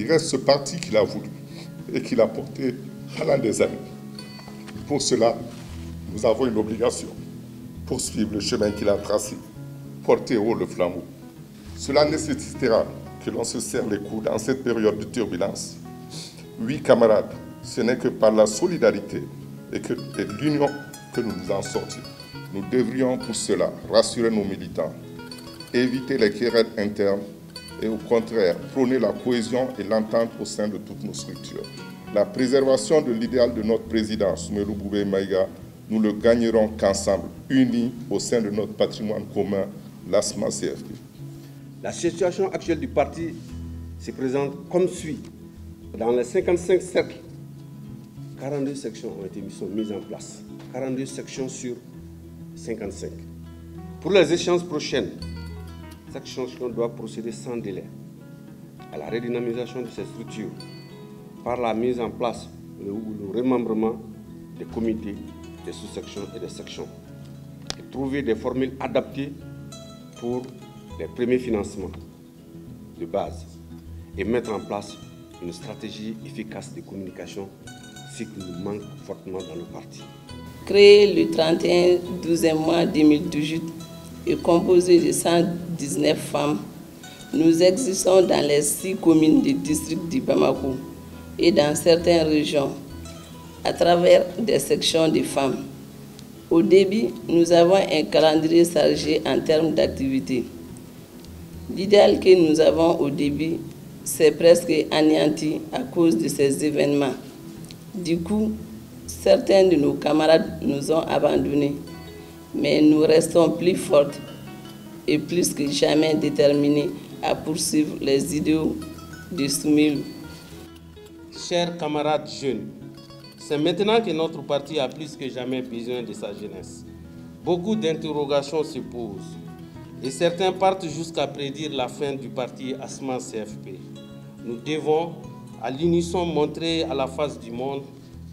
il reste ce parti qu'il a voulu et qu'il a porté pendant des années. Pour cela, nous avons une obligation, poursuivre le chemin qu'il a tracé, porter haut le flambeau. Cela nécessitera que l'on se serre les coudes dans cette période de turbulence. Oui, camarades, ce n'est que par la solidarité et l'union que nous nous en sortirons. Nous devrions pour cela rassurer nos militants, éviter les querelles internes et au contraire prôner la cohésion et l'entente au sein de toutes nos structures. La préservation de l'idéal de notre président, Soumaïla Boubaye Maïga, nous le gagnerons qu'ensemble, unis au sein de notre patrimoine commun, l'ASMA-CFP. La situation actuelle du parti se présente comme suit. Dans les 55 cercles, 42 sections sont mises en place. 42 sections sur 55. Pour les échéances prochaines, chaque section doit procéder sans délai à la redynamisation de ces structures par la mise en place ou le remembrement des comités, des sous-sections et des sections. Et trouver des formules adaptées pour les premiers financements de base et mettre en place une stratégie efficace de communication, ce qui nous manque fortement dans le parti. Créé le 31/12 mois 2018 et composé de 119 femmes, nous existons dans les 6 communes du district de Bamako et dans certaines régions à travers des sections de femmes. Au début, nous avons un calendrier chargé en termes d'activité. L'idéal que nous avons au début, c'est presque anéanti à cause de ces événements. Du coup, certains de nos camarades nous ont abandonnés, mais nous restons plus fortes et plus que jamais déterminés à poursuivre les idéaux de Soumaïla. Chers camarades jeunes, c'est maintenant que notre parti a plus que jamais besoin de sa jeunesse. Beaucoup d'interrogations se posent et certains partent jusqu'à prédire la fin du parti ASMA-CFP. Nous devons à l'unisson montrer à la face du monde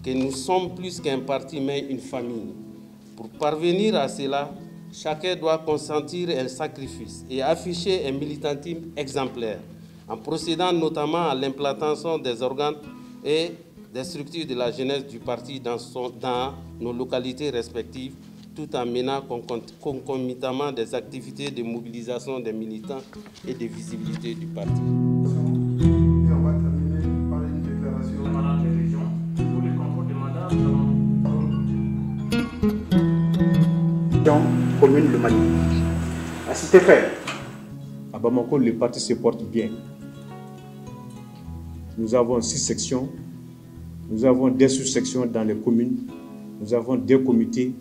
que nous sommes plus qu'un parti mais une famille. Pour parvenir à cela, chacun doit consentir un sacrifice et afficher un militantisme exemplaire en procédant notamment à l'implantation des organes et des structures de la jeunesse du parti dans nos localités respectives, tout en menant concomitamment des activités de mobilisation des militants et de visibilité du parti. Et on va terminer par une déclaration des régions pour le contrôle des mandats. Commune de Mali. À cet effet, à Bamako, le parti se porte bien. Nous avons 6 sections, nous avons des sous-sections dans les communes, nous avons des comités.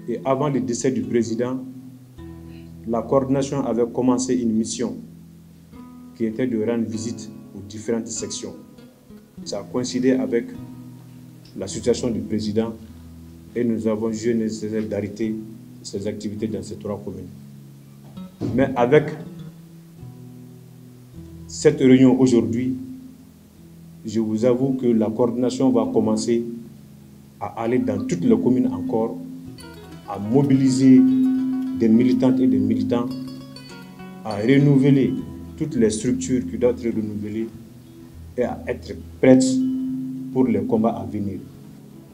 Et avant le décès du président, la coordination avait commencé une mission qui était de rendre visite aux différentes sections. Ça a coïncidé avec la situation du président et nous avons jugé nécessaire d'arrêter ces activités dans ces 3 communes. Mais avec cette réunion aujourd'hui, je vous avoue que la coordination va commencer à aller dans toutes les communes encore, à mobiliser des militantes et des militants, à renouveler toutes les structures qui doivent être renouvelées et à être prêtes pour les combats à venir.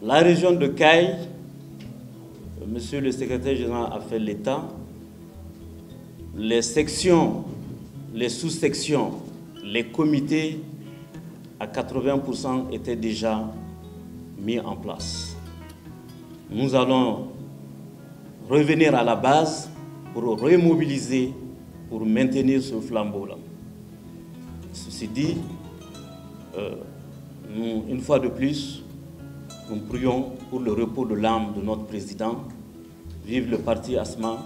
La région de Caille, Monsieur le secrétaire général a fait l'état. Les sections, les sous-sections, les comités, à 80% étaient déjà mis en place. Nous allons revenir à la base pour remobiliser, pour maintenir ce flambeau-là. Ceci dit, une fois de plus, nous prions pour le repos de l'âme de notre président. Vive le parti ASMA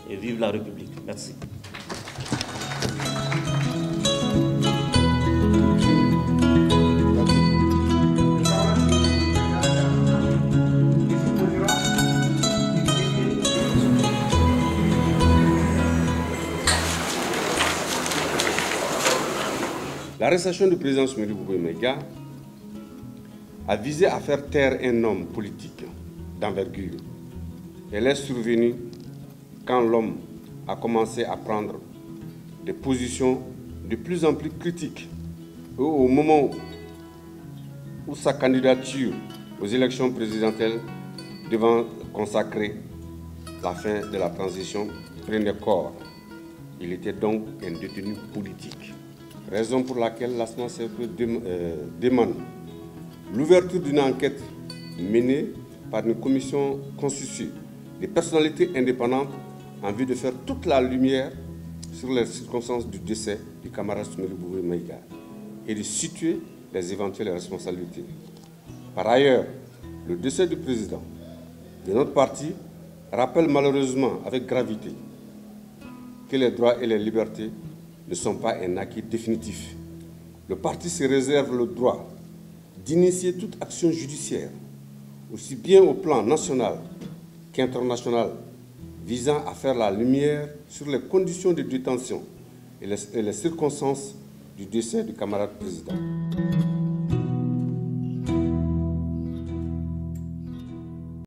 et vive la République. Merci. L'arrestation du président Soumaïla Boubaye Maïga a visé à faire taire un homme politique d'envergure. Elle est survenue quand l'homme a commencé à prendre des positions de plus en plus critiques au moment où sa candidature aux élections présidentielles devant consacrer la fin de la transition prenait corps. Il était donc un détenu politique. Raison pour laquelle l'ASMA demande l'ouverture d'une enquête menée par une commission constituée de personnalités indépendantes en vue de faire toute la lumière sur les circonstances du décès du camarade Soumaïla Bouba Maïga et de situer les éventuelles responsabilités. Par ailleurs, le décès du président de notre parti rappelle malheureusement avec gravité que les droits et les libertés ne sont pas un acquis définitif. Le parti se réserve le droit d'initier toute action judiciaire, aussi bien au plan national qu'international, visant à faire la lumière sur les conditions de détention et les circonstances du décès du camarade président.